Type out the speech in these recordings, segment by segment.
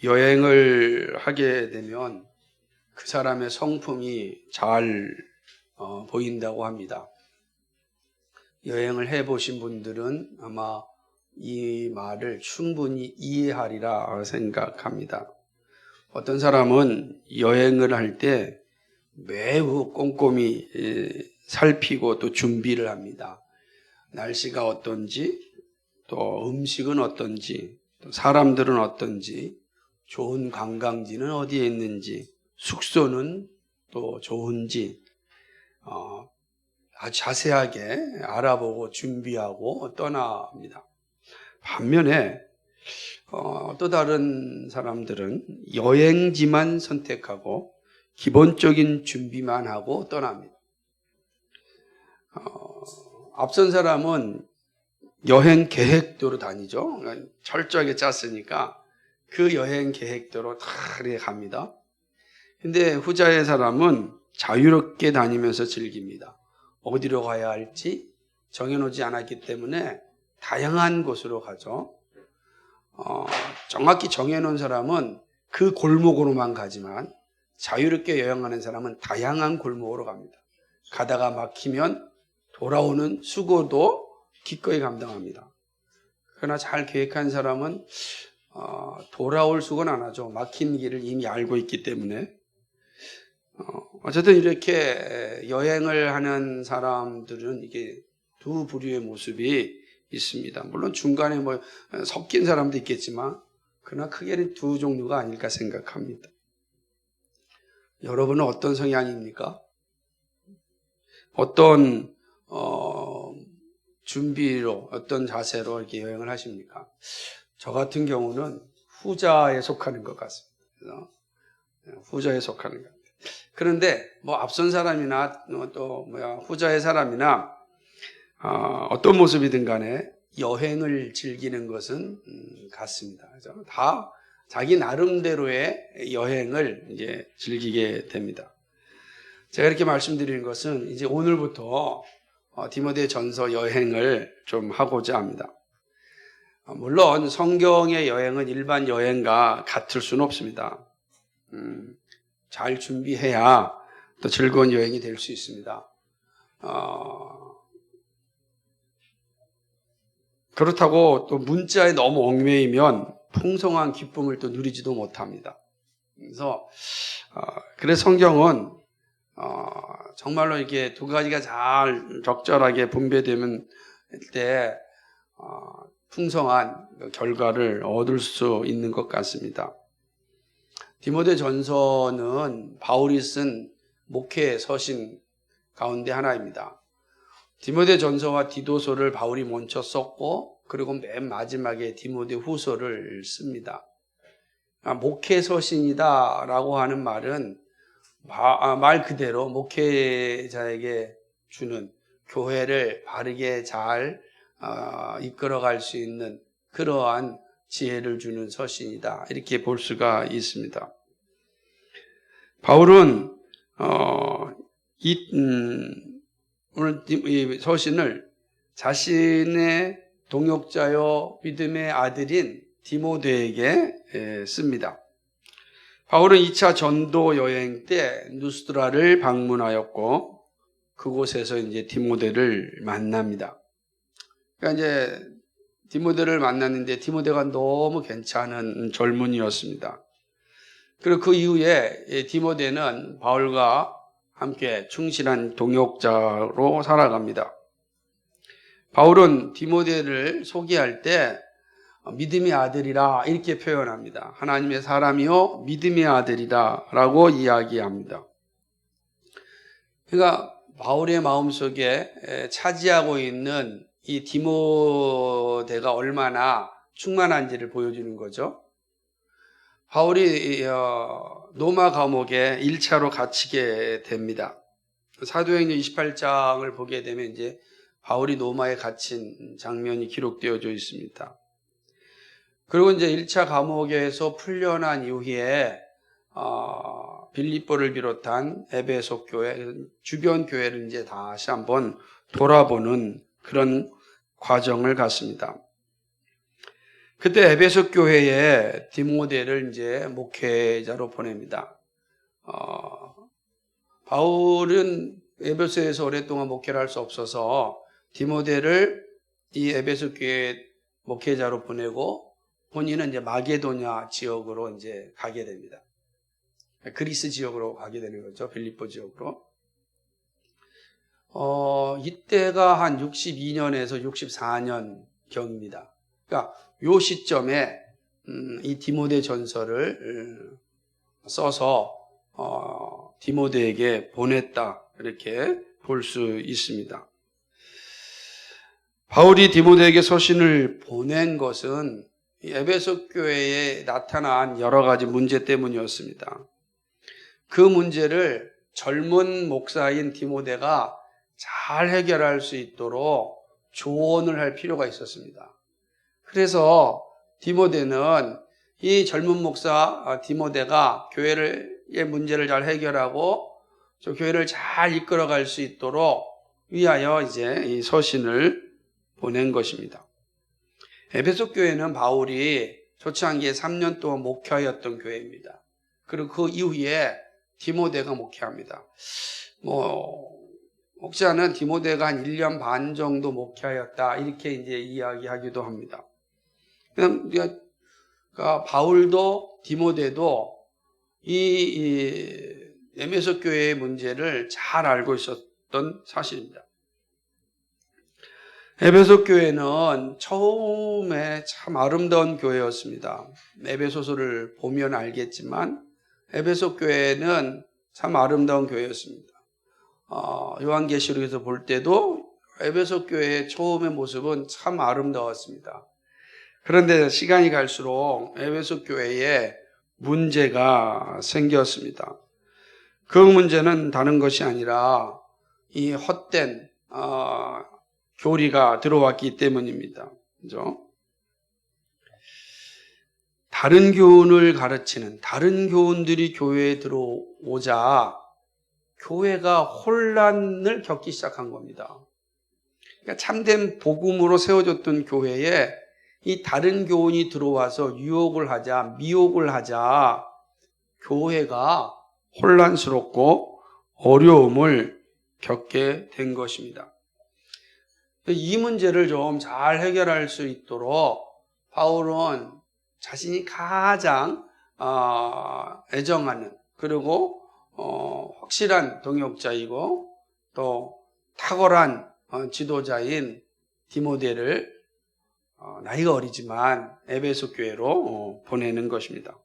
여행을 하게 되면 그 사람의 성품이 잘 보인다고 합니다. 여행을 해보신 분들은 아마 이 말을 충분히 이해하리라 생각합니다. 어떤 사람은 여행을 할 때 매우 꼼꼼히 살피고 또 준비를 합니다. 날씨가 어떤지, 또 음식은 어떤지, 또 사람들은 어떤지, 좋은 관광지는 어디에 있는지, 숙소는 또 좋은지 아주 자세하게 알아보고 준비하고 떠납니다. 반면에 또 다른 사람들은 여행지만 선택하고 기본적인 준비만 하고 떠납니다. 앞선 사람은 여행 계획대로 다니죠. 철저하게 짰으니까 그 여행 계획대로 다 이렇게 갑니다. 근데 후자의 사람은 자유롭게 다니면서 즐깁니다. 어디로 가야 할지 정해놓지 않았기 때문에 다양한 곳으로 가죠. 정확히 정해놓은 사람은 그 골목으로만 가지만 자유롭게 여행하는 사람은 다양한 골목으로 갑니다. 가다가 막히면 돌아오는 수고도 기꺼이 감당합니다. 그러나 잘 계획한 사람은 돌아올 수고는 안 하죠. 막힌 길을 이미 알고 있기 때문에. 어쨌든 이렇게 여행을 하는 사람들은 이게 두 부류의 모습이 있습니다. 물론 중간에 섞인 사람도 있겠지만 그러나 크게는 두 종류가 아닐까 생각합니다. 여러분은 어떤 성향입니까? 어떤 준비로, 어떤 자세로 이렇게 여행을 하십니까? 저 같은 경우는 후자에 속하는 것 같습니다. 후자에 속하는 것 같아요. 그런데 앞선 사람이나 또 후자의 사람이나 어떤 모습이든 간에 여행을 즐기는 것은 같습니다. 그죠? 다 자기 나름대로의 여행을 이제 즐기게 됩니다. 제가 이렇게 말씀드리는 것은 이제 오늘부터 디모데 전서 여행을 좀 하고자 합니다. 물론 성경의 여행은 일반 여행과 같을 수는 없습니다. 잘 준비해야 또 즐거운 여행이 될 수 있습니다. 그렇다고 또 문자에 너무 얽매이면 풍성한 기쁨을 또 누리지도 못합니다. 그래서 성경은 정말로 이렇게 두 가지가 잘 적절하게 분배되면 때 풍성한 결과를 얻을 수 있는 것 같습니다. 디모데 전서는 바울이 쓴 목회 서신 가운데 하나입니다. 디모데 전서와 디도서를 바울이 먼저 썼고 그리고 맨 마지막에 디모데 후서를 씁니다. 목회 서신이다라고 하는 말은 말 그대로 목회자에게 주는 교회를 바르게 잘 이끌어갈 수 있는 그러한 지혜를 주는 서신이다. 이렇게 볼 수가 있습니다. 바울은 오늘 이 서신을 자신의 동역자요 믿음의 아들인 디모데에게 씁니다. 바울은 2차 전도 여행 때 누스드라를 방문하였고 그곳에서 이제 디모데를 만납니다. 그러니까 이제 디모데를 만났는데 디모데가 너무 괜찮은 젊은이였습니다. 그리고 그 이후에 디모데는 바울과 함께 충실한 동역자로 살아갑니다. 바울은 디모데를 소개할 때 믿음의 아들이라 이렇게 표현합니다. 하나님의 사람이요 믿음의 아들이라 라고 이야기합니다. 그러니까 바울의 마음속에 차지하고 있는 이 디모데가 얼마나 충만한지를 보여주는 거죠. 바울이 로마 감옥에 1차로 갇히게 됩니다. 사도행전 28장을 보게 되면 이제 바울이 로마에 갇힌 장면이 기록되어져 있습니다. 그리고 이제 1차 감옥에서 풀려난 이후에 빌립보를 비롯한 에베소 교회, 주변 교회를 이제 다시 한번 돌아보는 그런 과정을 갖습니다. 그때 에베소 교회에 디모데를 이제 목회자로 보냅니다. 바울은 에베소에서 오랫동안 목회를 할 수 없어서 디모데를 이 에베소 교회 목회자로 보내고 본인은 이제 마게도냐 지역으로 이제 가게 됩니다. 그리스 지역으로 가게 되는 거죠. 빌립보 지역으로. 이때가 한 62년에서 64년 경입니다. 그러니까 요 시점에 이 디모데 전서를 써서 디모데에게 보냈다 이렇게 볼 수 있습니다. 바울이 디모데에게 서신을 보낸 것은 에베소 교회에 나타난 여러 가지 문제 때문이었습니다. 그 문제를 젊은 목사인 디모데가 잘 해결할 수 있도록 조언을 할 필요가 있었습니다. 그래서 디모데는 이 젊은 목사 디모데가 교회의 문제를 잘 해결하고 저 교회를 잘 이끌어갈 수 있도록 위하여 이제 이 서신을 보낸 것입니다. 에베소 교회는 바울이 초창기에 3년 동안 목회하였던 교회입니다. 그리고 그 이후에 디모데가 목회합니다. 목사는 디모데가 한 1년 반 정도 목회하였다 이렇게 이제 이야기하기도 합니다. 그러니까 바울도 디모데도 이 에베소 교회의 문제를 잘 알고 있었던 사실입니다. 에베소 교회는 처음에 참 아름다운 교회였습니다. 에베소서를 보면 알겠지만 에베소 교회는 참 아름다운 교회였습니다. 요한계시록에서 볼 때도 에베소 교회의 처음의 모습은 참 아름다웠습니다. 그런데 시간이 갈수록 에베소 교회에 문제가 생겼습니다. 그 문제는 다른 것이 아니라 이 헛된 교리가 들어왔기 때문입니다. 그죠? 다른 교훈을 가르치는 다른 교훈들이 교회에 들어오자 교회가 혼란을 겪기 시작한 겁니다. 그러니까 참된 복음으로 세워졌던 교회에 이 다른 교훈이 들어와서 유혹을 하자, 미혹을 하자 교회가 혼란스럽고 어려움을 겪게 된 것입니다. 이 문제를 좀 잘 해결할 수 있도록 바울은 자신이 가장 애정하는 그리고 확실한 동역자이고 또 탁월한 지도자인 디모데를 나이가 어리지만 에베소 교회로 보내는 것입니다.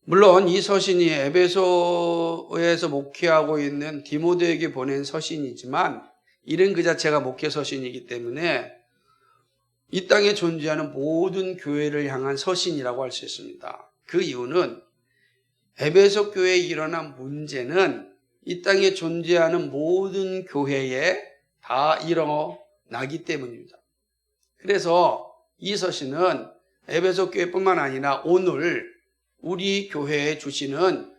물론 이 서신이 에베소에서 목회하고 있는 디모데에게 보낸 서신이지만 이는 그 자체가 목회 서신이기 때문에 이 땅에 존재하는 모든 교회를 향한 서신이라고 할 수 있습니다. 그 이유는 에베소 교회에 일어난 문제는 이 땅에 존재하는 모든 교회에 다 일어나기 때문입니다. 그래서 이 서신은 에베소 교회뿐만 아니라 오늘 우리 교회에 주시는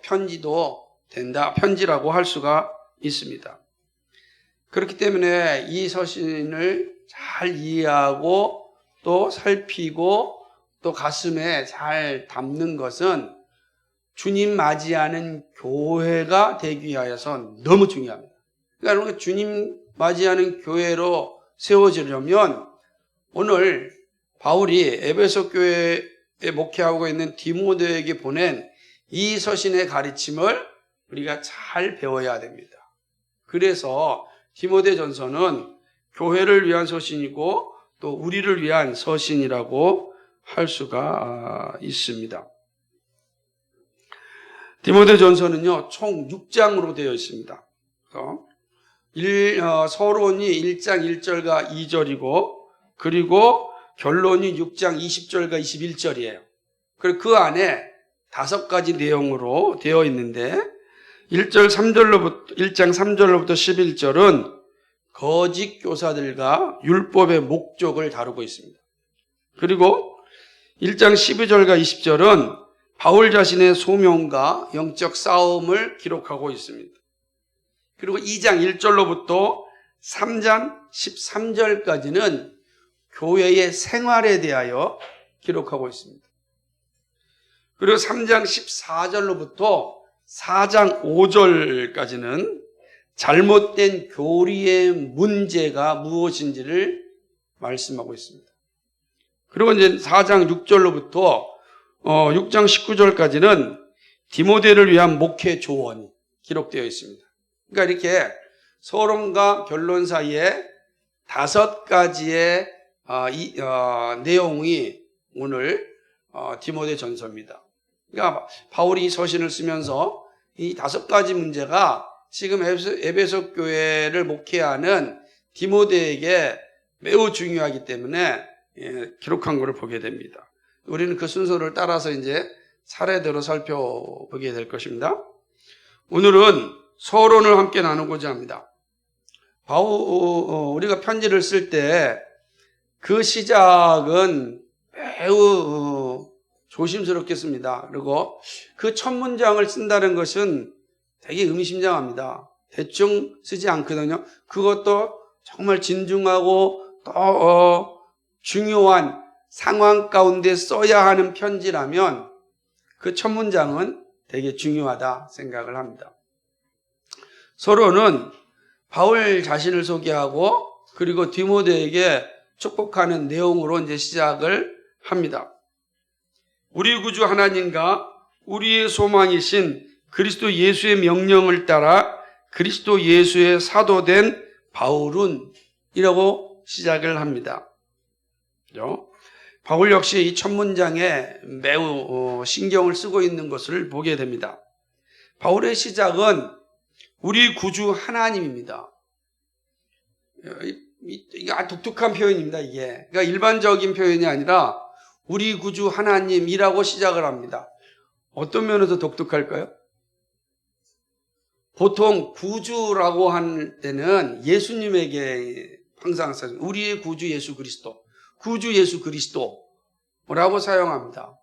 편지도 된다, 편지라고 할 수가 있습니다. 그렇기 때문에 이 서신을 잘 이해하고 또 살피고 또 가슴에 잘 담는 것은 주님 맞이하는 교회가 되기 위하여서 너무 중요합니다. 그러니까 주님 맞이하는 교회로 세워지려면 오늘 바울이 에베소 교회에 목회하고 있는 디모데에게 보낸 이 서신의 가르침을 우리가 잘 배워야 됩니다. 그래서 디모데 전서는 교회를 위한 서신이고 또 우리를 위한 서신이라고 할 수가 있습니다. 디모데 전서는요, 총 6장으로 되어 있습니다. 서론이 1장 1절과 2절이고, 그리고 결론이 6장 20절과 21절이에요. 그리고 그 안에 5가지 내용으로 되어 있는데, 1장 3절로부터 11절은 거짓 교사들과 율법의 목적을 다루고 있습니다. 그리고 1장 12절과 20절은 바울 자신의 소명과 영적 싸움을 기록하고 있습니다. 그리고 2장 1절로부터 3장 13절까지는 교회의 생활에 대하여 기록하고 있습니다. 그리고 3장 14절로부터 4장 5절까지는 잘못된 교리의 문제가 무엇인지를 말씀하고 있습니다. 그리고 이제 4장 6절로부터 6장 19절까지는 디모데를 위한 목회 조언이 기록되어 있습니다. 그러니까 이렇게 서론과 결론 사이에 5가지의 내용이 오늘 디모데 전서입니다. 그러니까 바울이 이 서신을 쓰면서 이 5가지 문제가 지금 에베소 교회를 목회하는 디모데에게 매우 중요하기 때문에 기록한 것을 보게 됩니다. 우리는 그 순서를 따라서 이제 차례대로 살펴보게 될 것입니다. 오늘은 서론을 함께 나누고자 합니다. 우리가 편지를 쓸 때 그 시작은 매우 조심스럽게 씁니다. 그리고 그 첫 문장을 쓴다는 것은 되게 의미심장합니다. 대충 쓰지 않거든요. 그것도 정말 진중하고 또 중요한 상황 가운데 써야 하는 편지라면 그 첫 문장은 되게 중요하다 생각을 합니다. 서론은 바울 자신을 소개하고 그리고 디모데에게 축복하는 내용으로 이제 시작을 합니다. 우리 구주 하나님과 우리의 소망이신 그리스도 예수의 명령을 따라 그리스도 예수의 사도된 바울은 이라고 시작을 합니다. 바울 역시 이 첫 문장에 매우 신경을 쓰고 있는 것을 보게 됩니다. 바울의 시작은 우리 구주 하나님입니다. 이게 아주 독특한 표현입니다. 이게 그러니까 일반적인 표현이 아니라 우리 구주 하나님이라고 시작을 합니다. 어떤 면에서 독특할까요? 보통 구주라고 할 때는 예수님에게 항상 우리의 구주 예수 그리스도, 구주 예수 그리스도라고 사용합니다.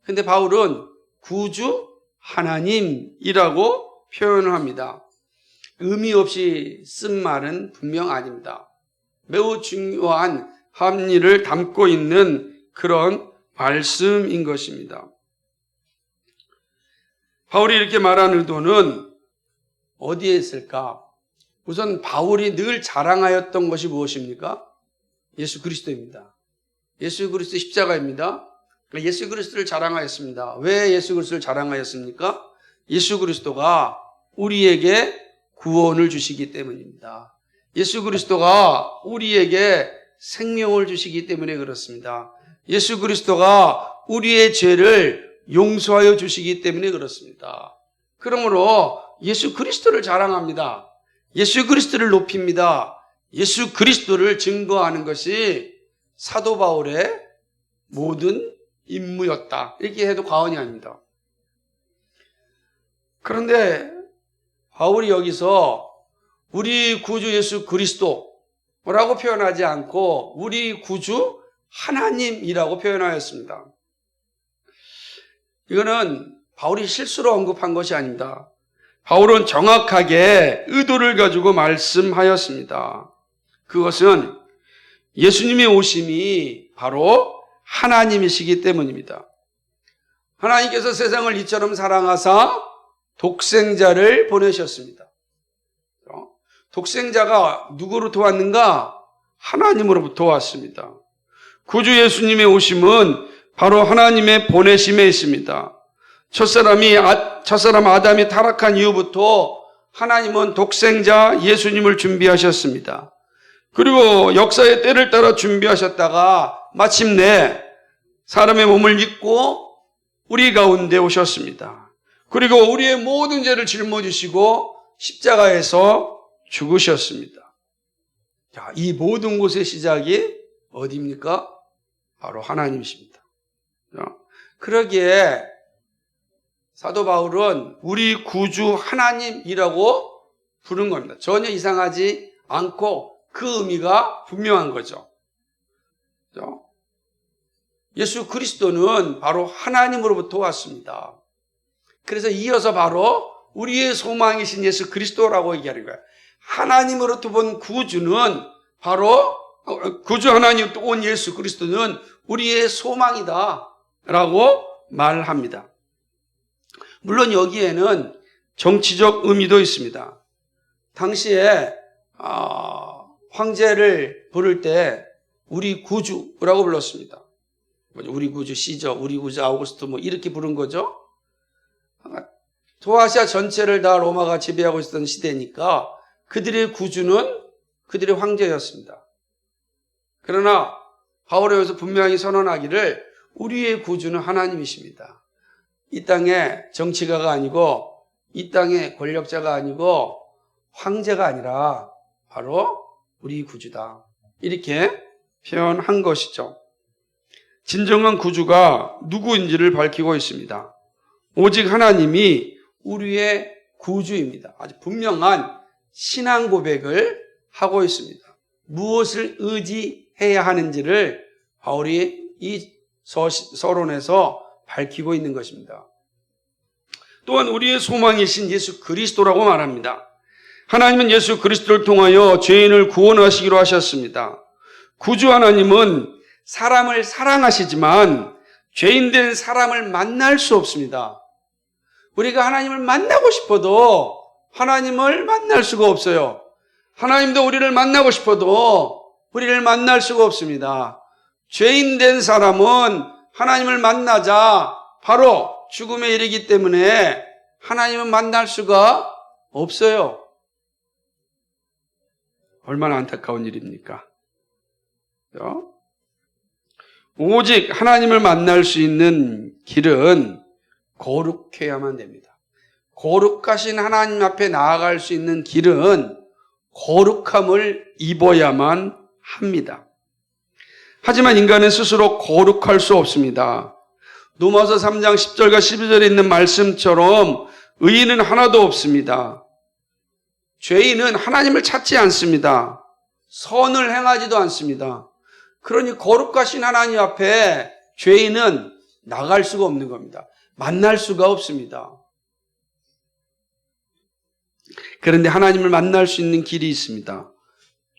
근데 바울은 구주 하나님이라고 표현을 합니다. 의미 없이 쓴 말은 분명 아닙니다. 매우 중요한 함의를 담고 있는 그런 말씀인 것입니다. 바울이 이렇게 말한 의도는 어디에 있을까? 우선 바울이 늘 자랑하였던 것이 무엇입니까? 예수 그리스도입니다. 예수 그리스도 십자가입니다. 예수 그리스도를 자랑하였습니다. 왜 예수 그리스도를 자랑하였습니까? 예수 그리스도가 우리에게 구원을 주시기 때문입니다. 예수 그리스도가 우리에게 생명을 주시기 때문에 그렇습니다. 예수 그리스도가 우리의 죄를 용서하여 주시기 때문에 그렇습니다. 그러므로 예수 그리스도를 자랑합니다. 예수 그리스도를 높입니다. 예수 그리스도를 증거하는 것이 사도 바울의 모든 임무였다. 이렇게 해도 과언이 아닙니다. 그런데 바울이 여기서 우리 구주 예수 그리스도라고 표현하지 않고 우리 구주 하나님이라고 표현하였습니다. 이거는 바울이 실수로 언급한 것이 아닙니다. 바울은 정확하게 의도를 가지고 말씀하였습니다. 그것은 예수님의 오심이 바로 하나님이시기 때문입니다. 하나님께서 세상을 이처럼 사랑하사 독생자를 보내셨습니다. 독생자가 누구로부터 왔는가? 하나님으로부터 왔습니다. 구주 예수님의 오심은 바로 하나님의 보내심에 있습니다. 첫사람 아담이 타락한 이후부터 하나님은 독생자 예수님을 준비하셨습니다. 그리고 역사의 때를 따라 준비하셨다가 마침내 사람의 몸을 입고 우리 가운데 오셨습니다. 그리고 우리의 모든 죄를 짊어지시고 십자가에서 죽으셨습니다. 자, 이 모든 곳의 시작이 어디입니까? 바로 하나님이십니다. 그러기에 사도 바울은 우리 구주 하나님이라고 부른 겁니다. 전혀 이상하지 않고 그 의미가 분명한 거죠. 예수 그리스도는 바로 하나님으로부터 왔습니다. 그래서 이어서 바로 우리의 소망이신 예수 그리스도라고 얘기하는 거예요. 하나님으로부터 본 구주는 바로 구주 하나님 또 온 예수 그리스도는 우리의 소망이다 라고 말합니다. 물론 여기에는 정치적 의미도 있습니다. 당시에 황제를 부를 때 우리 구주라고 불렀습니다. 우리 구주 시저, 우리 구주 아우구스토 이렇게 부른 거죠. 도아시아 전체를 다 로마가 지배하고 있었던 시대니까 그들의 구주는 그들의 황제였습니다. 그러나 바울이 여기서 분명히 선언하기를 우리의 구주는 하나님이십니다. 이 땅의 정치가가 아니고 이 땅의 권력자가 아니고 황제가 아니라 바로 우리 구주다. 이렇게 표현한 것이죠. 진정한 구주가 누구인지를 밝히고 있습니다. 오직 하나님이 우리의 구주입니다. 아주 분명한 신앙 고백을 하고 있습니다. 무엇을 의지해야 하는지를 바울이 이 서론에서 밝히고 있는 것입니다. 또한 우리의 소망이신 예수 그리스도라고 말합니다. 하나님은 예수 그리스도를 통하여 죄인을 구원하시기로 하셨습니다. 구주 하나님은 사람을 사랑하시지만 죄인된 사람을 만날 수 없습니다. 우리가 하나님을 만나고 싶어도 하나님을 만날 수가 없어요. 하나님도 우리를 만나고 싶어도 우리를 만날 수가 없습니다. 죄인된 사람은 하나님을 만나자 바로 죽음에 이르기 때문에 하나님은 만날 수가 없어요. 얼마나 안타까운 일입니까? 오직 하나님을 만날 수 있는 길은 거룩해야만 됩니다. 거룩하신 하나님 앞에 나아갈 수 있는 길은 거룩함을 입어야만 합니다. 하지만 인간은 스스로 거룩할 수 없습니다. 로마서 3장 10절과 12절에 있는 말씀처럼 의인은 하나도 없습니다. 죄인은 하나님을 찾지 않습니다. 선을 행하지도 않습니다. 그러니 거룩하신 하나님 앞에 죄인은 나갈 수가 없는 겁니다. 만날 수가 없습니다. 그런데 하나님을 만날 수 있는 길이 있습니다.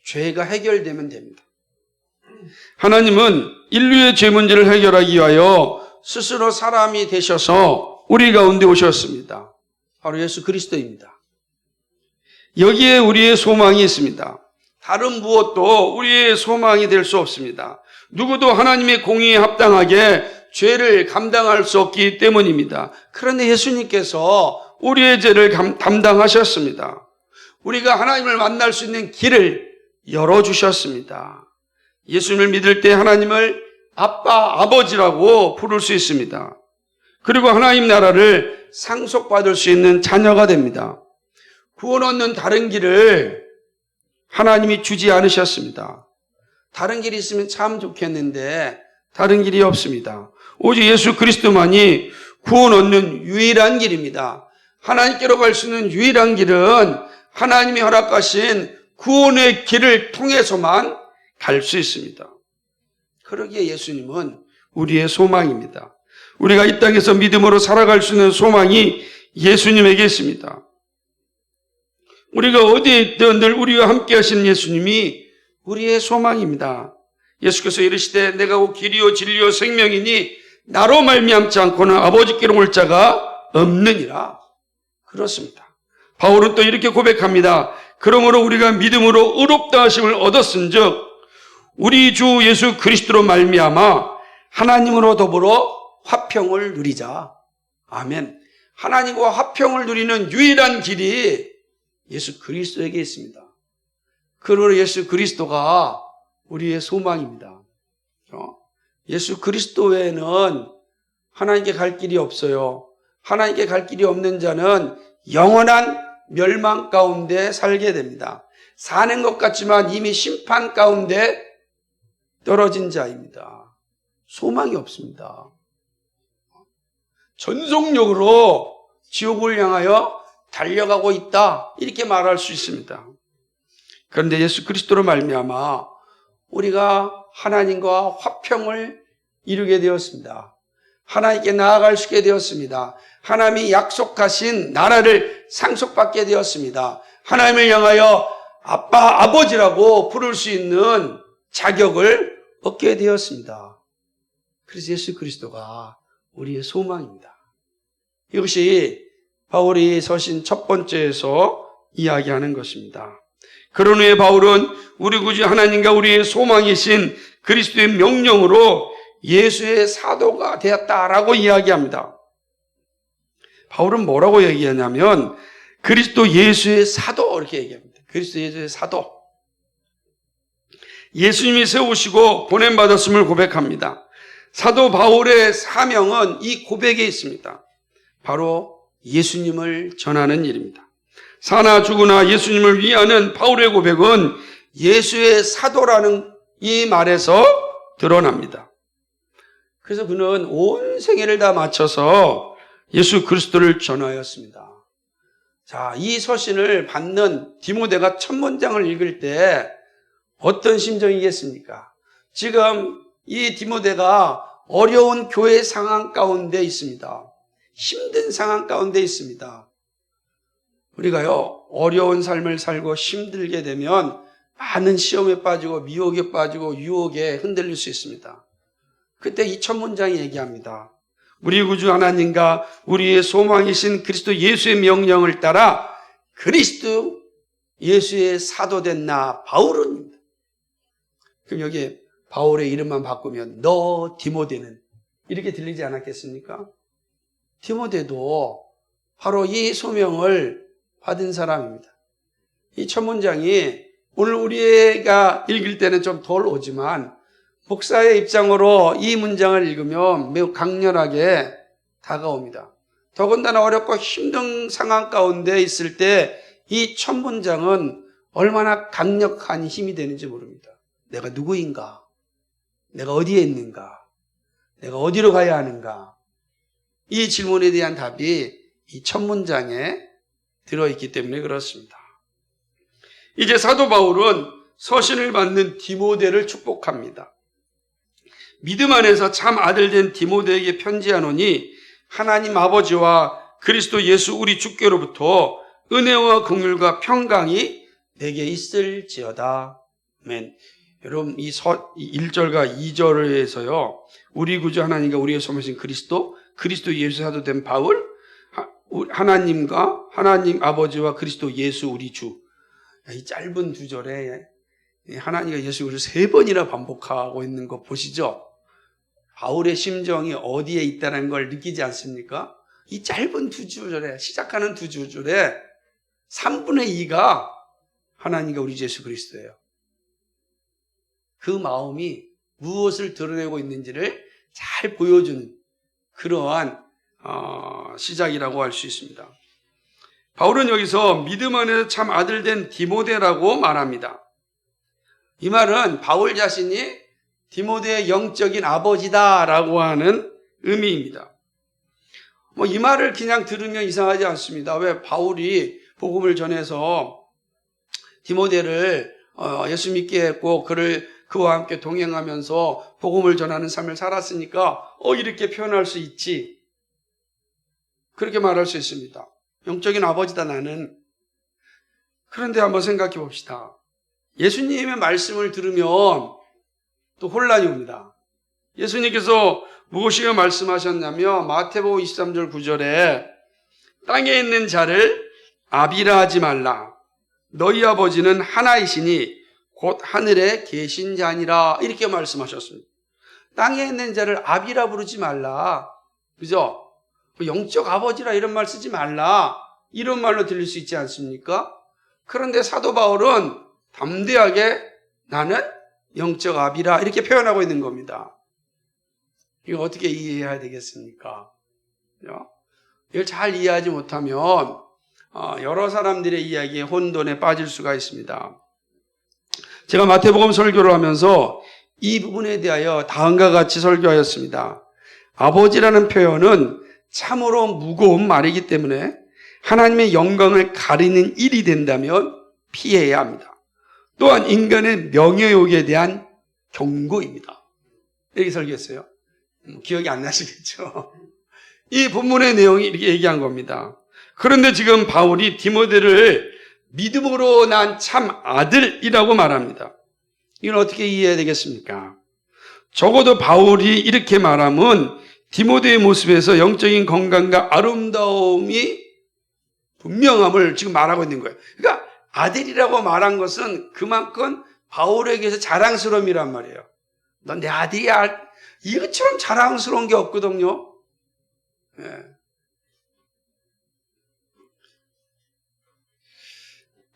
죄가 해결되면 됩니다. 하나님은 인류의 죄 문제를 해결하기 위하여 스스로 사람이 되셔서 우리 가운데 오셨습니다. 바로 예수 그리스도입니다. 여기에 우리의 소망이 있습니다. 다른 무엇도 우리의 소망이 될 수 없습니다. 누구도 하나님의 공의에 합당하게 죄를 감당할 수 없기 때문입니다. 그런데 예수님께서 우리의 죄를 담당하셨습니다. 우리가 하나님을 만날 수 있는 길을 열어주셨습니다. 예수님을 믿을 때 하나님을 아빠, 아버지라고 부를 수 있습니다. 그리고 하나님 나라를 상속받을 수 있는 자녀가 됩니다. 구원 얻는 다른 길을 하나님이 주지 않으셨습니다. 다른 길이 있으면 참 좋겠는데 다른 길이 없습니다. 오직 예수 그리스도만이 구원 얻는 유일한 길입니다. 하나님께로 갈 수 있는 유일한 길은 하나님이 허락하신 구원의 길을 통해서만 갈 수 있습니다. 그러기에 예수님은 우리의 소망입니다. 우리가 이 땅에서 믿음으로 살아갈 수 있는 소망이 예수님에게 있습니다. 우리가 어디에 있든 늘 우리와 함께 하시는 예수님이 우리의 소망입니다. 예수께서 이르시되 내가 곧 길이요 진리요 생명이니 나로 말미암지 않고는 아버지께로 올 자가 없느니라. 그렇습니다. 바울은 또 이렇게 고백합니다. 그러므로 우리가 믿음으로 의롭다 하심을 얻었은즉 우리 주 예수 그리스도로 말미암아 하나님으로 더불어 화평을 누리자. 아멘. 하나님과 화평을 누리는 유일한 길이 예수 그리스도에게 있습니다. 그러므로 예수 그리스도가 우리의 소망입니다. 예수 그리스도 외에는 하나님께 갈 길이 없어요. 하나님께 갈 길이 없는 자는 영원한 멸망 가운데 살게 됩니다. 사는 것 같지만 이미 심판 가운데 떨어진 자입니다. 소망이 없습니다. 전속력으로 지옥을 향하여 달려가고 있다, 이렇게 말할 수 있습니다. 그런데 예수 그리스도로 말미암아 우리가 하나님과 화평을 이루게 되었습니다. 하나님께 나아갈 수 있게 되었습니다. 하나님이 약속하신 나라를 상속받게 되었습니다. 하나님을 향하여 아빠, 아버지라고 부를 수 있는 자격을 얻게 되었습니다. 그래서 예수 그리스도가 우리의 소망입니다. 이것이 바울이 서신 첫 번째에서 이야기하는 것입니다. 그런 후에 바울은 우리 구주 하나님과 우리의 소망이신 그리스도의 명령으로 예수의 사도가 되었다라고 이야기합니다. 바울은 뭐라고 얘기하냐면 그리스도 예수의 사도 이렇게 얘기합니다. 그리스도 예수의 사도. 예수님이 세우시고 보냄받았음을 고백합니다. 사도 바울의 사명은 이 고백에 있습니다. 바로 예수님을 전하는 일입니다. 사나 죽으나 예수님을 위하는 바울의 고백은 예수의 사도라는 이 말에서 드러납니다. 그래서 그는 온 생애를 다 바쳐서 예수 그리스도를 전하였습니다. 자, 이 서신을 받는 디모데가 첫 문장을 읽을 때 어떤 심정이겠습니까? 지금 이 디모데가 어려운 교회 상황 가운데 있습니다. 힘든 상황 가운데 있습니다. 우리가요, 어려운 삶을 살고 힘들게 되면 많은 시험에 빠지고 미혹에 빠지고 유혹에 흔들릴 수 있습니다. 그때 이 첫 문장이 얘기합니다. 우리 구주 하나님과 우리의 소망이신 그리스도 예수의 명령을 따라 그리스도 예수의 사도된 나 바울은, 그럼 여기 바울의 이름만 바꾸면 너 디모데는 이렇게 들리지 않았겠습니까? 디모데도 바로 이 소명을 받은 사람입니다. 이 첫 문장이 오늘 우리가 읽을 때는 좀 덜 오지만 목사의 입장으로 이 문장을 읽으면 매우 강렬하게 다가옵니다. 더군다나 어렵고 힘든 상황 가운데 있을 때 이 첫 문장은 얼마나 강력한 힘이 되는지 모릅니다. 내가 누구인가? 내가 어디에 있는가? 내가 어디로 가야 하는가? 이 질문에 대한 답이 이 첫 문장에 들어있기 때문에 그렇습니다. 이제 사도 바울은 서신을 받는 디모데를 축복합니다. 믿음 안에서 참 아들 된 디모데에게 편지하노니 하나님 아버지와 그리스도 예수 우리 주께로부터 은혜와 긍휼과 평강이 내게 있을지어다. 아멘. 여러분 이 1절과 2절에서요. 우리 구주 하나님과 우리의 소망이신 그리스도 예수 사도된 바울, 하나님과 하나님 아버지와 그리스도 예수 우리 주. 이 짧은 두 절에 하나님과 예수 우리 세 번이나 반복하고 있는 거 보시죠? 바울의 심정이 어디에 있다는 걸 느끼지 않습니까? 이 짧은 두 줄에, 시작하는 두 줄에 3분의 2가 하나님과 우리 예수 그리스도예요. 그 마음이 무엇을 드러내고 있는지를 잘 보여주는 그러한 시작이라고 할 수 있습니다. 바울은 여기서 믿음 안에서 참 아들 된 디모데라고 말합니다. 이 말은 바울 자신이 디모데의 영적인 아버지다라고 하는 의미입니다. 이 말을 그냥 들으면 이상하지 않습니다. 왜 바울이 복음을 전해서 디모데를 예수 믿게 했고 그와 함께 동행하면서 복음을 전하는 삶을 살았으니까 이렇게 표현할 수 있지. 그렇게 말할 수 있습니다. 영적인 아버지다 나는. 그런데 한번 생각해 봅시다. 예수님의 말씀을 들으면 또 혼란이 옵니다. 예수님께서 무엇이며 말씀하셨냐면 마태복음 23절 9절에 땅에 있는 자를 아비라 하지 말라. 너희 아버지는 하나이시니 곧 하늘에 계신 자니라. 이렇게 말씀하셨습니다. 땅에 있는 자를 아비라 부르지 말라. 그죠? 영적 아버지라 이런 말 쓰지 말라. 이런 말로 들릴 수 있지 않습니까? 그런데 사도 바울은 담대하게 나는 영적 아비라 이렇게 표현하고 있는 겁니다. 이거 어떻게 이해해야 되겠습니까? 이걸 잘 이해하지 못하면 여러 사람들의 이야기에 혼돈에 빠질 수가 있습니다. 제가 마태복음 설교를 하면서 이 부분에 대하여 다음과 같이 설교하였습니다. 아버지라는 표현은 참으로 무거운 말이기 때문에 하나님의 영광을 가리는 일이 된다면 피해야 합니다. 또한 인간의 명예욕에 대한 경고입니다. 이렇게 설교했어요. 기억이 안 나시겠죠? 이 본문의 내용이 이렇게 얘기한 겁니다. 그런데 지금 바울이 디모데를 믿음으로 난 참 아들이라고 말합니다. 이걸 어떻게 이해해야 되겠습니까? 적어도 바울이 이렇게 말하면 디모데의 모습에서 영적인 건강과 아름다움이 분명함을 지금 말하고 있는 거예요. 그러니까 아들이라고 말한 것은 그만큼 바울에게서 자랑스러움이란 말이에요. 넌 내 아들이야. 이것처럼 자랑스러운 게 없거든요. 예.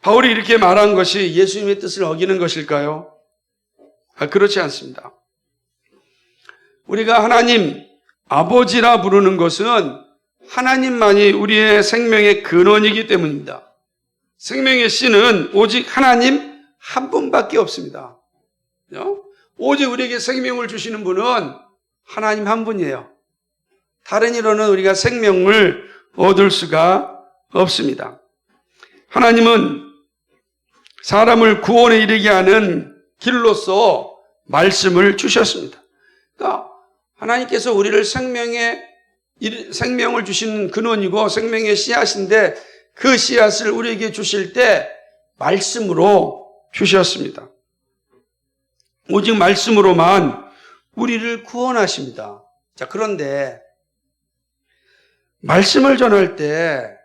바울이 이렇게 말한 것이 예수님의 뜻을 어기는 것일까요? 그렇지 않습니다. 우리가 하나님 아버지라 부르는 것은 하나님만이 우리의 생명의 근원이기 때문입니다. 생명의 씨는 오직 하나님 한 분밖에 없습니다. 오직 우리에게 생명을 주시는 분은 하나님 한 분이에요. 다른 이로는 우리가 생명을 얻을 수가 없습니다. 하나님은 사람을 구원에 이르게 하는 길로서 말씀을 주셨습니다. 그러니까 하나님께서 우리를 생명을 주시는 근원이고 생명의 씨앗인데 그 씨앗을 우리에게 주실 때 말씀으로 주셨습니다. 오직 말씀으로만 우리를 구원하십니다. 자, 그런데 말씀을 전할 때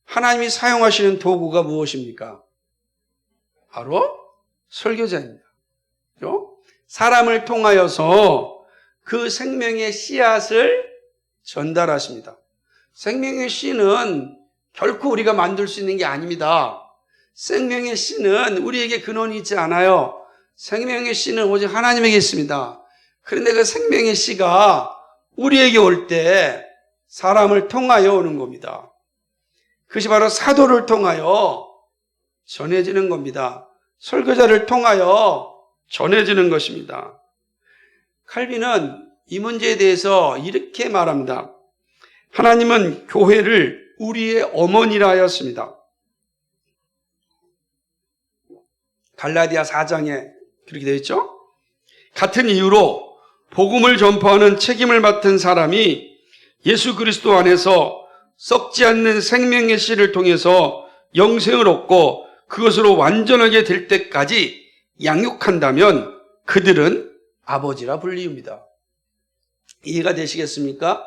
하나님이 사용하시는 도구가 무엇입니까? 바로 설교자입니다. 사람을 통하여서 그 생명의 씨앗을 전달하십니다. 생명의 씨는 결코 우리가 만들 수 있는 게 아닙니다. 생명의 씨는 우리에게 근원이 있지 않아요. 생명의 씨는 오직 하나님에게 있습니다. 그런데 그 생명의 씨가 우리에게 올 때 사람을 통하여 오는 겁니다. 그것이 바로 사도를 통하여 전해지는 겁니다. 설교자를 통하여 전해지는 것입니다. 칼빈은 이 문제에 대해서 이렇게 말합니다. 하나님은 교회를 우리의 어머니라 하였습니다. 갈라디아 4장에 그렇게 되어 있죠. 같은 이유로 복음을 전파하는 책임을 맡은 사람이 예수 그리스도 안에서 썩지 않는 생명의 씨를 통해서 영생을 얻고 그것으로 완전하게 될 때까지 양육한다면 그들은 아버지라 불리웁니다. 이해가 되시겠습니까?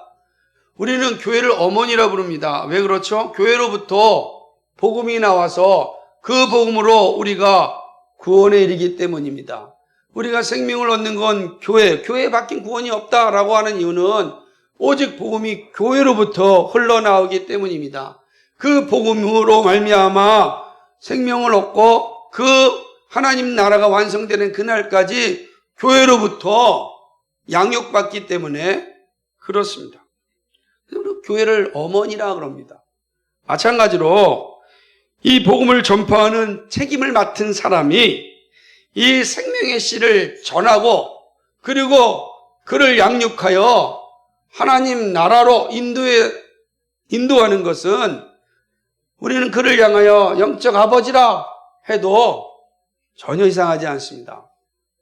우리는 교회를 어머니라 부릅니다. 왜 그렇죠? 교회로부터 복음이 나와서 그 복음으로 우리가 구원에 이르기 때문입니다. 우리가 생명을 얻는 건 교회에 바뀐 구원이 없다라고 하는 이유는 오직 복음이 교회로부터 흘러나오기 때문입니다. 그 복음으로 말미암아 생명을 얻고 그 하나님 나라가 완성되는 그날까지 교회로부터 양육받기 때문에 그렇습니다. 그리고 교회를 어머니라 그럽니다. 마찬가지로 이 복음을 전파하는 책임을 맡은 사람이 이 생명의 씨를 전하고 그리고 그를 양육하여 하나님 나라로 인도하는 것은 우리는 그를 향하여 영적 아버지라 해도 전혀 이상하지 않습니다.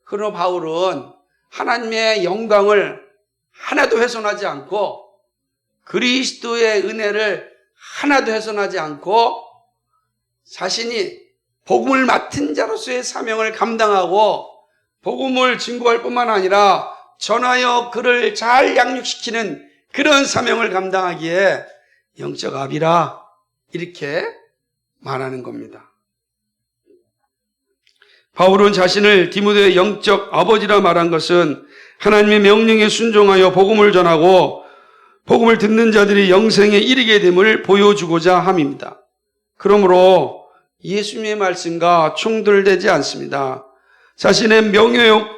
그러나 바울은 하나님의 영광을 하나도 훼손하지 않고 그리스도의 은혜를 하나도 훼손하지 않고 자신이 복음을 맡은 자로서의 사명을 감당하고 복음을 증거할 뿐만 아니라 전하여 그를 잘 양육시키는 그런 사명을 감당하기에 영적 아비라 이렇게 말하는 겁니다. 바울은 자신을 디모데의 영적 아버지라 말한 것은 하나님의 명령에 순종하여 복음을 전하고 복음을 듣는 자들이 영생에 이르게 됨을 보여주고자 함입니다. 그러므로 예수님의 말씀과 충돌되지 않습니다. 자신의 명예욕은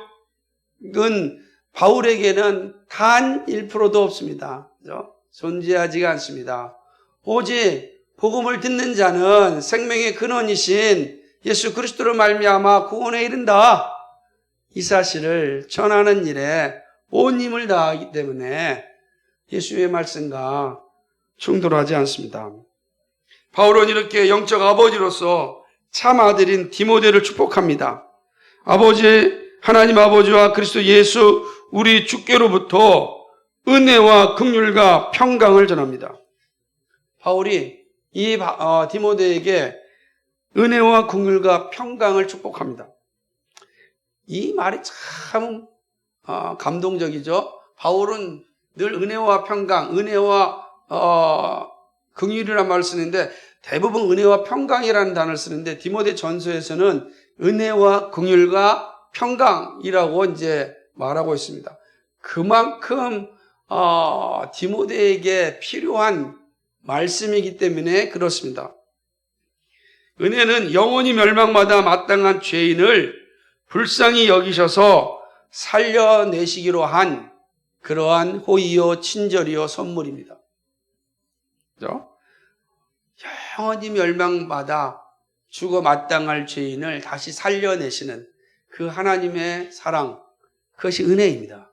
바울에게는 단 1%도 없습니다. 그렇죠? 존재하지가 않습니다. 오직 복음을 듣는 자는 생명의 근원이신 예수 그리스도로 말미암아 구원에 이른다. 이 사실을 전하는 일에 온 힘을 다하기 때문에 예수의 말씀과 충돌하지 않습니다. 바울은 이렇게 영적 아버지로서 참 아들인 디모데를 축복합니다. 하나님 아버지와 그리스도 예수 우리 주께로부터 은혜와 긍휼과 평강을 전합니다. 바울이 이 디모데에게 은혜와 긍휼과 평강을 축복합니다. 이 말이 참 감동적이죠. 바울은 늘 은혜와 평강, 은혜와 긍휼이라는 말을 쓰는데 대부분 은혜와 평강이라는 단어를 쓰는데 디모데 전서에서는 은혜와 긍휼과 평강이라고 이제 말하고 있습니다. 그만큼 디모데에게 필요한 말씀이기 때문에 그렇습니다. 은혜는 영원히 멸망마다 마땅한 죄인을 불쌍히 여기셔서 살려내시기로 한 그러한 호의요 친절이요 선물입니다. 그렇죠? 영원히 멸망마다 죽어 마땅할 죄인을 다시 살려내시는 그 하나님의 사랑, 그것이 은혜입니다.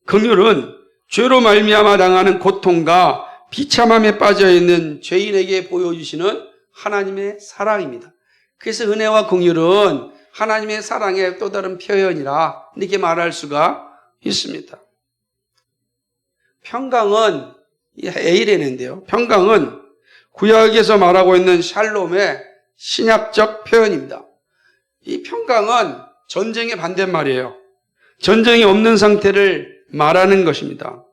긍휼은 죄로 말미암아 당하는 고통과 비참함에 빠져있는 죄인에게 보여주시는 하나님의 사랑입니다. 그래서 은혜와 긍휼은 하나님의 사랑의 또 다른 표현이라 이렇게 말할 수가 있습니다. 평강은 에이레네인데요. 평강은 구약에서 말하고 있는 샬롬의 신약적 표현입니다. 이 평강은 전쟁의 반대말이에요. 전쟁이 없는 상태를 말하는 것입니다.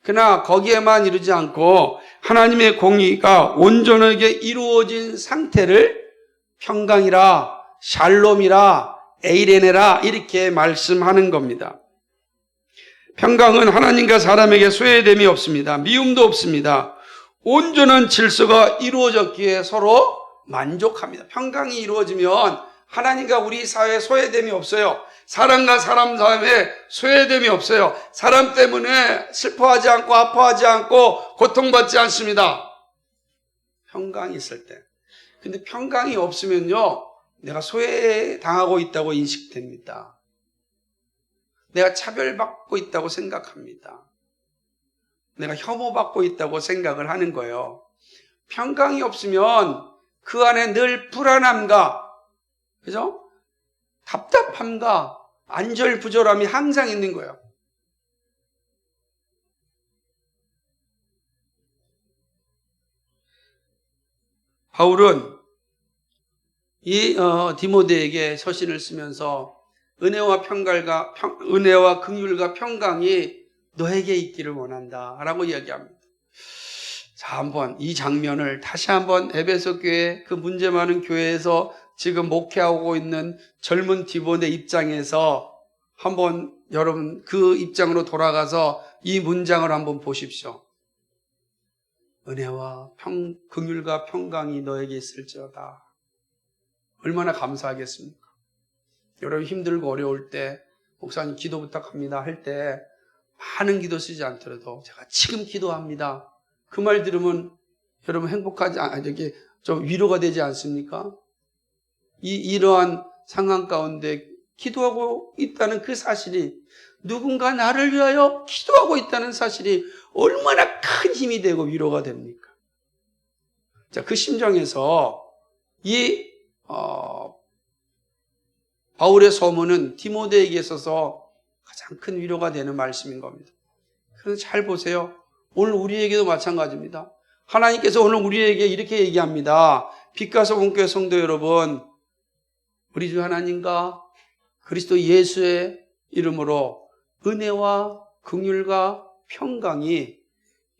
그러나 거기에만 이르지 않고 하나님의 공의가 온전하게 이루어진 상태를 평강이라, 샬롬이라, 에이레네라 이렇게 말씀하는 겁니다. 평강은 하나님과 사람에게 소외됨이 없습니다. 미움도 없습니다. 온전한 질서가 이루어졌기에 서로 만족합니다. 평강이 이루어지면 하나님과 우리 사회에 소외됨이 없어요. 사람과 사람 사이에 소외됨이 없어요. 사람 때문에 슬퍼하지 않고 아파하지 않고 고통받지 않습니다. 평강이 있을 때. 근데 평강이 없으면요, 내가 소외당하고 있다고 인식됩니다. 내가 차별받고 있다고 생각합니다. 내가 혐오받고 있다고 생각을 하는 거예요. 평강이 없으면 그 안에 늘 불안함과, 그죠? 답답함과 안절부절함이 항상 있는 거예요. 바울은 이 디모데에게 서신을 쓰면서 은혜와 긍휼과 평강이 너에게 있기를 원한다라고 이야기합니다. 자, 한번 이 장면을 다시 한번 에베소 교회, 그 문제 많은 교회에서 지금 목회하고 있는 젊은 디모데 입장에서 한번 여러분 그 입장으로 돌아가서 이 문장을 한번 보십시오. 은혜와 긍휼과 평강이 너에게 있을지어다. 얼마나 감사하겠습니까? 여러분 힘들고 어려울 때 목사님 기도 부탁합니다 할 때 많은 기도 쓰지 않더라도 제가 지금 기도합니다. 그 말 들으면 여러분 행복하지 이렇게 좀 위로가 되지 않습니까? 이러한 상황 가운데 기도하고 있다는 그 사실이, 누군가 나를 위하여 기도하고 있다는 사실이 얼마나 큰 힘이 되고 위로가 됩니까? 자, 그 심정에서 이 바울의 서문은 디모데에게 있어서 가장 큰 위로가 되는 말씀인 겁니다. 그래서 잘 보세요. 오늘 우리에게도 마찬가지입니다. 하나님께서 오늘 우리에게 이렇게 얘기합니다. 빛가서 본교회 성도 여러분, 우리 주 하나님과 그리스도 예수의 이름으로 은혜와 긍휼과 평강이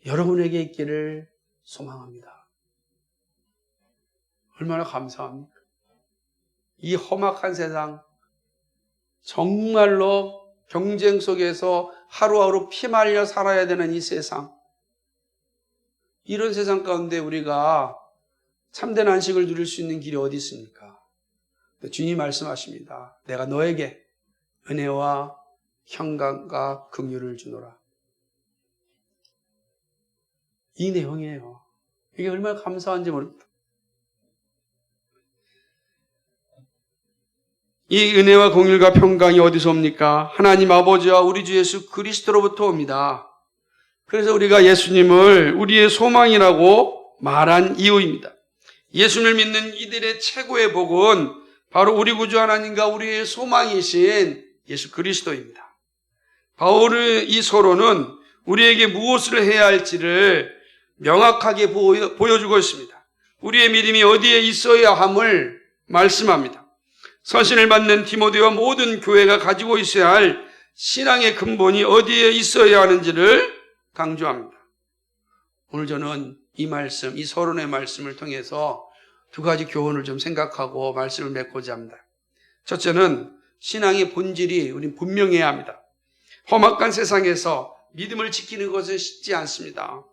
여러분에게 있기를 소망합니다. 얼마나 감사합니까? 이 험악한 세상, 정말로 경쟁 속에서 하루하루 피말려 살아야 되는 이 세상, 이런 세상 가운데 우리가 참된 안식을 누릴 수 있는 길이 어디 있습니까? 주님이 말씀하십니다. 내가 너에게 은혜와 평강과 긍휼을 주노라. 이 내용이에요. 이게 얼마나 감사한지 모릅니다. 이 은혜와 긍휼과 평강이 어디서 옵니까? 하나님 아버지와 우리 주 예수 그리스도로부터 옵니다. 그래서 우리가 예수님을 우리의 소망이라고 말한 이유입니다. 예수님을 믿는 이들의 최고의 복은 바로 우리 구주 하나님과 우리의 소망이신 예수 그리스도입니다. 바울의 이 서론은 우리에게 무엇을 해야 할지를 명확하게 보여주고 있습니다. 우리의 믿음이 어디에 있어야 함을 말씀합니다. 서신을 받는 디모데와 모든 교회가 가지고 있어야 할 신앙의 근본이 어디에 있어야 하는지를 강조합니다. 오늘 저는 이 말씀, 이 서론의 말씀을 통해서 두 가지 교훈을 좀 생각하고 말씀을 맺고자 합니다. 첫째는 신앙의 본질이 우린 분명해야 합니다. 험악한 세상에서 믿음을 지키는 것은 쉽지 않습니다.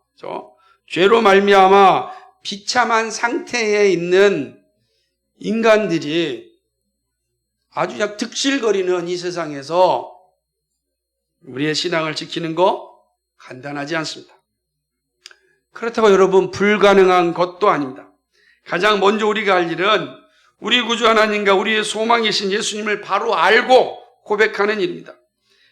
죄로 말미암아 비참한 상태에 있는 인간들이 아주 그냥 득실거리는 이 세상에서 우리의 신앙을 지키는 거 간단하지 않습니다. 그렇다고 여러분 불가능한 것도 아닙니다. 가장 먼저 우리가 할 일은 우리 구주 하나님과 우리의 소망이신 예수님을 바로 알고 고백하는 일입니다.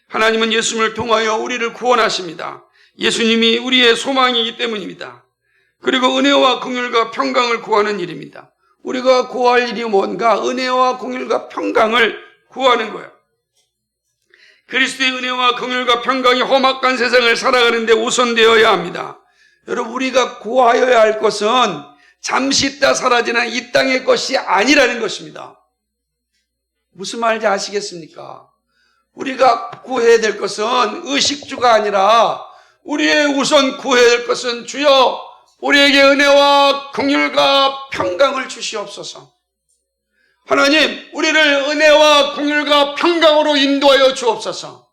하나님은 예수님을 통하여 우리를 구원하십니다. 예수님이 우리의 소망이기 때문입니다. 그리고 은혜와 긍휼과 평강을 구하는 일입니다. 우리가 구할 일이 뭔가? 은혜와 긍휼과 평강을 구하는 거예요. 그리스도의 은혜와 긍휼과 평강이 험악한 세상을 살아가는데 우선되어야 합니다. 여러분, 우리가 구하여야 할 것은 잠시 있다 사라지는 이 땅의 것이 아니라는 것입니다. 무슨 말인지 아시겠습니까? 우리가 구해야 될 것은 의식주가 아니라 우리의 우선 구해야 될 것은 주여 우리에게 은혜와 긍휼과 평강을 주시옵소서. 하나님, 우리를 은혜와 긍휼과 평강으로 인도하여 주옵소서.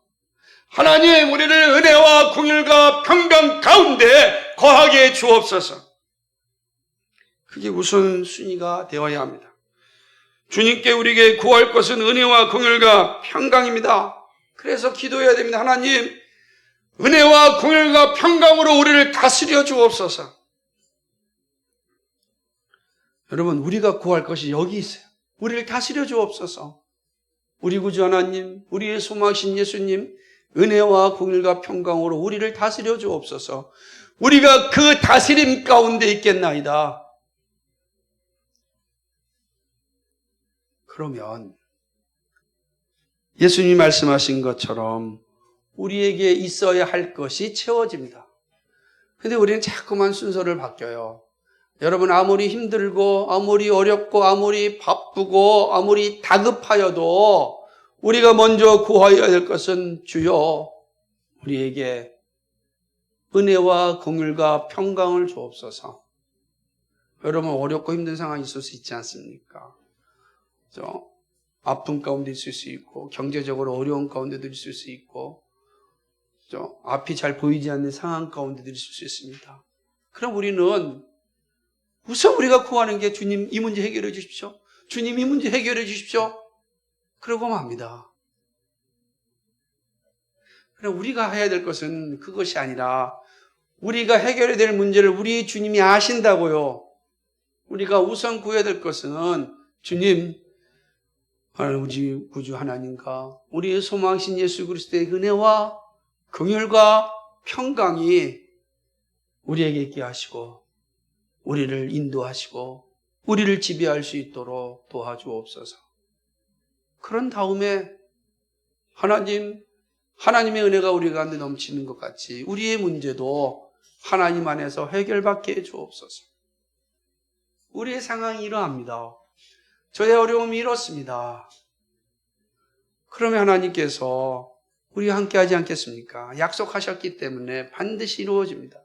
하나님, 우리를 은혜와 긍휼과 평강 가운데 거하게 주옵소서. 그게 우선순위가 되어야 합니다. 주님께 우리에게 구할 것은 은혜와 긍휼과 평강입니다. 그래서 기도해야 됩니다. 하나님, 은혜와 긍휼과 평강으로 우리를 다스려 주옵소서. 여러분, 우리가 구할 것이 여기 있어요. 우리를 다스려 주옵소서. 우리 구주 하나님, 우리의 소망이신 예수님, 은혜와 긍휼과 평강으로 우리를 다스려 주옵소서. 우리가 그 다스림 가운데 있겠나이다. 그러면 예수님이 말씀하신 것처럼 우리에게 있어야 할 것이 채워집니다. 근데 우리는 자꾸만 순서를 바뀌어요. 여러분, 아무리 힘들고 아무리 어렵고 아무리 바쁘고 아무리 다급하여도 우리가 먼저 구하여야 될 것은 주여 우리에게 은혜와 긍휼과 평강을 주옵소서. 여러분, 어렵고 힘든 상황이 있을 수 있지 않습니까? 아픔 가운데 있을 수 있고 경제적으로 어려운 가운데도 있을 수 있고 앞이 잘 보이지 않는 상황 가운데도 있을 수 있습니다. 그럼 우리는 우선 우리가 구하는 게 주님 이 문제 해결해 주십시오. 주님 이 문제 해결해 주십시오. 그러고 맙니다. 그럼 우리가 해야 될 것은 그것이 아니라 우리가 해결해야 될 문제를 우리 주님이 아신다고요. 우리가 우선 구해야 될 것은 주님, 우리 구주 하나님과 우리의 소망이신 예수 그리스도의 은혜와 긍휼과 평강이 우리에게 있게 하시고 우리를 인도하시고 우리를 지배할 수 있도록 도와주옵소서. 그런 다음에 하나님의 은혜가 우리 가운데 넘치는 것 같이 우리의 문제도 하나님 안에서 해결받게 해주옵소서. 우리의 상황이 이러합니다. 저의 어려움이 이렇습니다. 그러면 하나님께서 우리와 함께 하지 않겠습니까? 약속하셨기 때문에 반드시 이루어집니다.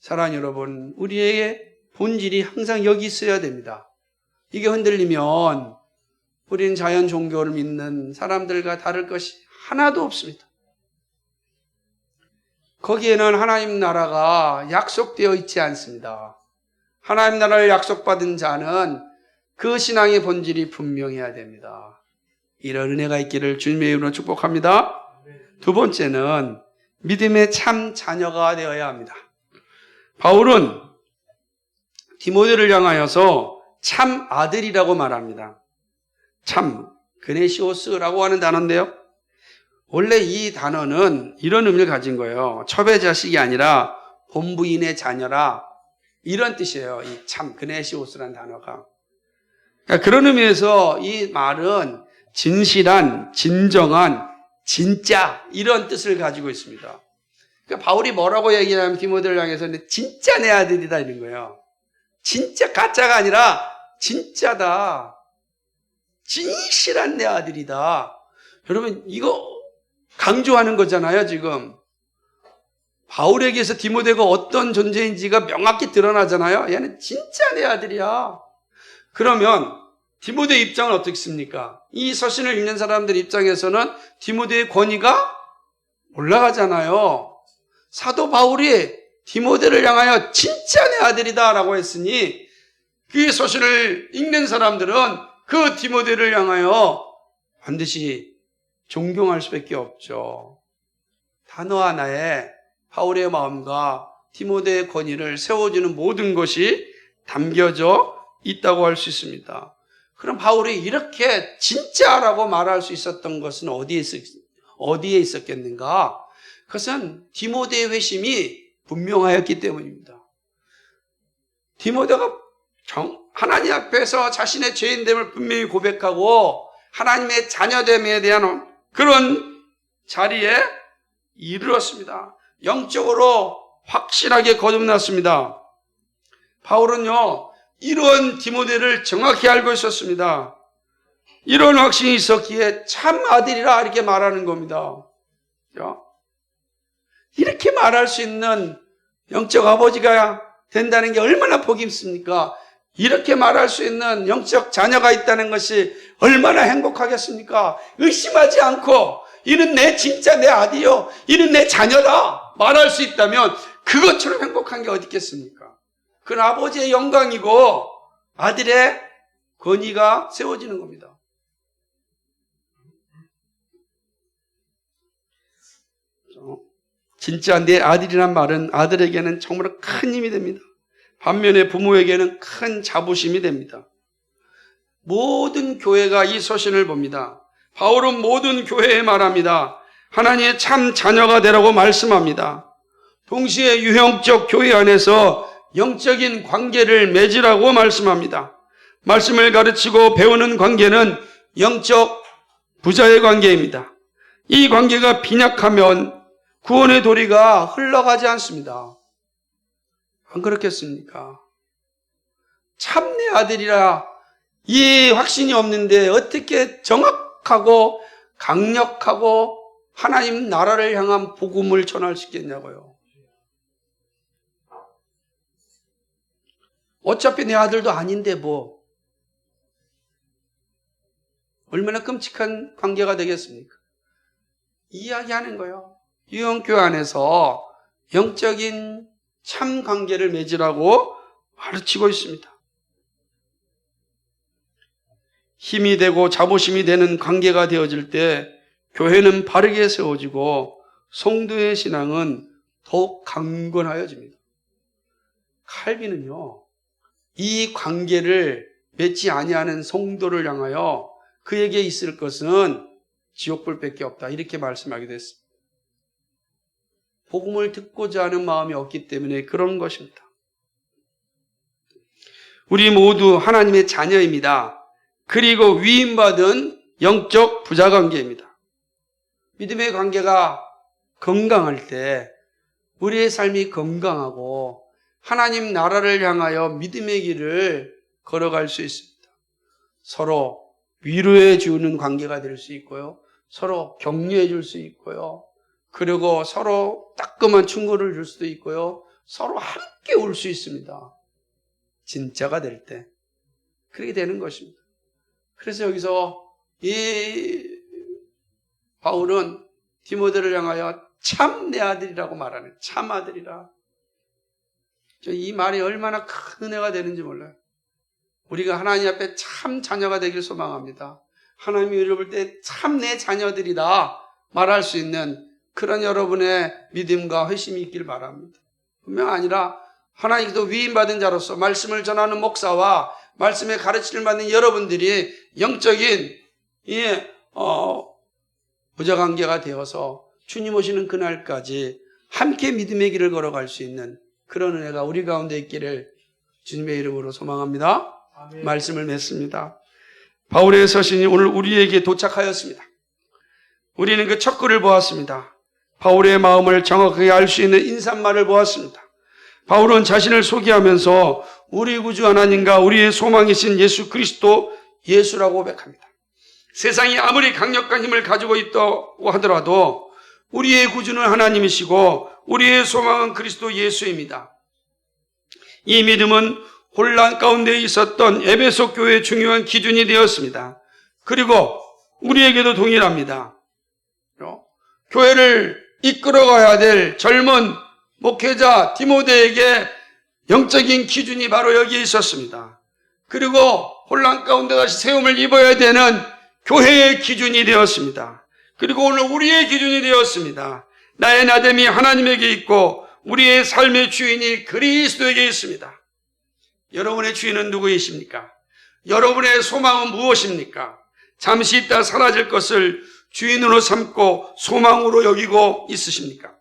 사랑하는 여러분, 우리의 본질이 항상 여기 있어야 됩니다. 이게 흔들리면 우리는 자연 종교를 믿는 사람들과 다를 것이 하나도 없습니다. 거기에는 하나님 나라가 약속되어 있지 않습니다. 하나님 나라를 약속받은 자는 그 신앙의 본질이 분명해야 됩니다. 이런 은혜가 있기를 주님의 이름으로 축복합니다. 두 번째는 믿음의 참 자녀가 되어야 합니다. 바울은 디모데를 향하여서 참 아들이라고 말합니다. 참, 그네시오스라고 하는 단어인데요. 원래 이 단어는 이런 의미를 가진 거예요. 첩의 자식이 아니라 본부인의 자녀라, 이런 뜻이에요. 이 참, 그네시오스라는 단어가. 그러니까 그런 의미에서 이 말은 진실한, 진정한, 진짜 이런 뜻을 가지고 있습니다. 그러니까 바울이 뭐라고 얘기하냐면 디모데를 향해서는 진짜 내 아들이다 이런 거예요. 진짜 가짜가 아니라 진짜다. 진실한 내 아들이다. 여러분, 이거 강조하는 거잖아요, 지금. 바울에게서 디모데가 어떤 존재인지가 명확히 드러나잖아요. 얘는 진짜 내 아들이야. 그러면 디모데 입장은 어떻습니까? 이 서신을 읽는 사람들 입장에서는 디모데의 권위가 올라가잖아요. 사도 바울이 디모데를 향하여 진짜 내 아들이다 라고 했으니 그 서신을 읽는 사람들은 그 디모데를 향하여 반드시 존경할 수밖에 없죠. 단어 하나에 바울의 마음과 디모데의 권위를 세워주는 모든 것이 담겨져 있다고 할 수 있습니다. 그럼 바울이 이렇게 진짜라고 말할 수 있었던 것은 어디에 있었겠는가? 그것은 디모데의 회심이 분명하였기 때문입니다. 디모데가 하나님 앞에서 자신의 죄인됨을 분명히 고백하고 하나님의 자녀됨에 대한 그런 자리에 이르렀습니다. 영적으로 확실하게 거듭났습니다. 바울은요, 이런 디모데를 정확히 알고 있었습니다. 이런 확신이 있었기에 참 아들이라 이렇게 말하는 겁니다. 이렇게 말할 수 있는 영적 아버지가 된다는 게 얼마나 복이 있습니까? 이렇게 말할 수 있는 영적 자녀가 있다는 것이 얼마나 행복하겠습니까? 의심하지 않고 이는 진짜 내 아들이요, 이는 내 자녀다 말할 수 있다면 그것처럼 행복한 게 어디 있겠습니까? 그건 아버지의 영광이고 아들의 권위가 세워지는 겁니다. 진짜 내 아들이란 말은 아들에게는 정말 큰 힘이 됩니다. 반면에 부모에게는 큰 자부심이 됩니다. 모든 교회가 이 서신을 봅니다. 바울은 모든 교회에 말합니다. 하나님의 참 자녀가 되라고 말씀합니다. 동시에 유형적 교회 안에서 영적인 관계를 맺으라고 말씀합니다. 말씀을 가르치고 배우는 관계는 영적 부자의 관계입니다. 이 관계가 빈약하면 구원의 도리가 흘러가지 않습니다. 안 그렇겠습니까? 참 내 아들이라 이 확신이 없는데 어떻게 정확하고 강력하고 하나님 나라를 향한 복음을 전할 수 있겠냐고요. 어차피 내 아들도 아닌데 뭐 얼마나 끔찍한 관계가 되겠습니까? 이야기하는 거예요. 유형교회 안에서 영적인 참 관계를 맺으라고 가르치고 있습니다. 힘이 되고 자부심이 되는 관계가 되어질 때 교회는 바르게 세워지고 성도의 신앙은 더욱 강건하여집니다. 칼빈은요, 이 관계를 맺지 아니하는 성도를 향하여 그에게 있을 것은 지옥불밖에 없다 이렇게 말씀하기도 했습니다. 복음을 듣고자 하는 마음이 없기 때문에 그런 것입니다. 우리 모두 하나님의 자녀입니다. 그리고 위임받은 영적 부자관계입니다. 믿음의 관계가 건강할 때 우리의 삶이 건강하고 하나님 나라를 향하여 믿음의 길을 걸어갈 수 있습니다. 서로 위로해 주는 관계가 될 수 있고요. 서로 격려해 줄 수 있고요. 그리고 서로 따끔한 충고를 줄 수도 있고요. 서로 함께 울 수 있습니다. 진짜가 될 때. 그렇게 되는 것입니다. 그래서 여기서 이 바울은 디모데를 향하여 참 내 아들이라고 말하는 참 아들이라. 이 말이 얼마나 큰 은혜가 되는지 몰라요. 우리가 하나님 앞에 참 자녀가 되길 소망합니다. 하나님이 우리를 볼 때 참 내 자녀들이다 말할 수 있는 그런 여러분의 믿음과 회심이 있길 바랍니다. 분명 아니라 하나님께서 위임받은 자로서 말씀을 전하는 목사와 말씀의 가르침을 받는 여러분들이 영적인 부자관계가 되어서 주님 오시는 그날까지 함께 믿음의 길을 걸어갈 수 있는 그런 은혜가 우리 가운데 있기를 주님의 이름으로 소망합니다. 아멘. 말씀을 맺습니다. 바울의 서신이 오늘 우리에게 도착하였습니다. 우리는 그 첫 글을 보았습니다. 바울의 마음을 정확하게 알 수 있는 인사말을 보았습니다. 바울은 자신을 소개하면서 우리 구주 하나님과 우리의 소망이신 예수 그리스도 예수라고 고백합니다. 세상이 아무리 강력한 힘을 가지고 있다고 하더라도 우리의 구주는 하나님이시고 우리의 소망은 그리스도 예수입니다. 이 믿음은 혼란 가운데 있었던 에베소 교회의 중요한 기준이 되었습니다. 그리고 우리에게도 동일합니다. 교회를 이끌어가야 될 젊은 목회자 디모데에게 영적인 기준이 바로 여기에 있었습니다. 그리고 혼란 가운데 다시 세움을 입어야 되는 교회의 기준이 되었습니다. 그리고 오늘 우리의 기준이 되었습니다. 나의 나됨이 하나님에게 있고 우리의 삶의 주인이 그리스도에게 있습니다. 여러분의 주인은 누구이십니까? 여러분의 소망은 무엇입니까? 잠시 있다 사라질 것을 주인으로 삼고 소망으로 여기고 있으십니까?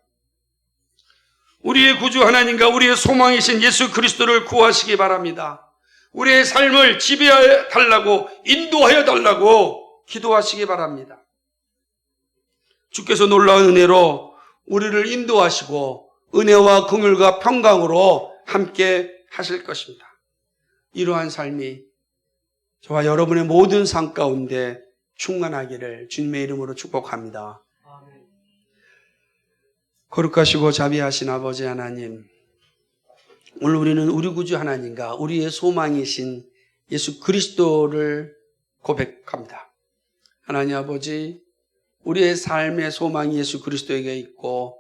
우리의 구주 하나님과 우리의 소망이신 예수 그리스도를 구하시기 바랍니다. 우리의 삶을 지배하여 달라고, 인도하여 달라고 기도하시기 바랍니다. 주께서 놀라운 은혜로 우리를 인도하시고 은혜와 긍휼과 평강으로 함께 하실 것입니다. 이러한 삶이 저와 여러분의 모든 삶 가운데 충만하기를 주님의 이름으로 축복합니다. 거룩하시고 자비하신 아버지 하나님, 오늘 우리는 우리 구주 하나님과 우리의 소망이신 예수 그리스도를 고백합니다. 하나님 아버지, 우리의 삶의 소망이 예수 그리스도에게 있고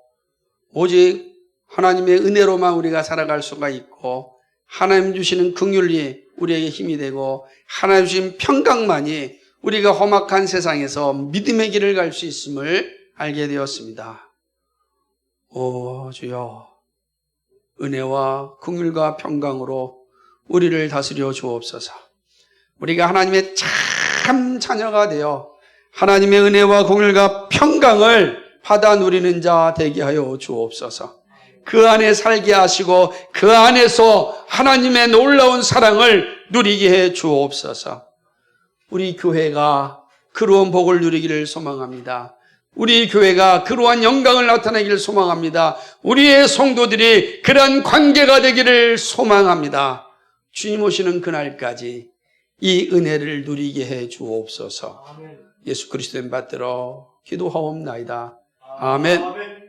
오직 하나님의 은혜로만 우리가 살아갈 수가 있고 하나님 주시는 긍휼이 우리에게 힘이 되고 하나님 주신 평강만이 우리가 험악한 세상에서 믿음의 길을 갈 수 있음을 알게 되었습니다. 오 주여, 은혜와 긍휼과 평강으로 우리를 다스려 주옵소서. 우리가 하나님의 참 자녀가 되어 하나님의 은혜와 긍휼과 평강을 받아 누리는 자 되게 하여 주옵소서. 그 안에 살게 하시고 그 안에서 하나님의 놀라운 사랑을 누리게 해 주옵소서. 우리 교회가 그러한 복을 누리기를 소망합니다. 우리 교회가 그러한 영광을 나타내기를 소망합니다. 우리의 성도들이 그러한 관계가 되기를 소망합니다. 주님 오시는 그날까지 이 은혜를 누리게 해 주옵소서. 예수 그리스도의 받들어 기도하옵나이다. 아멘.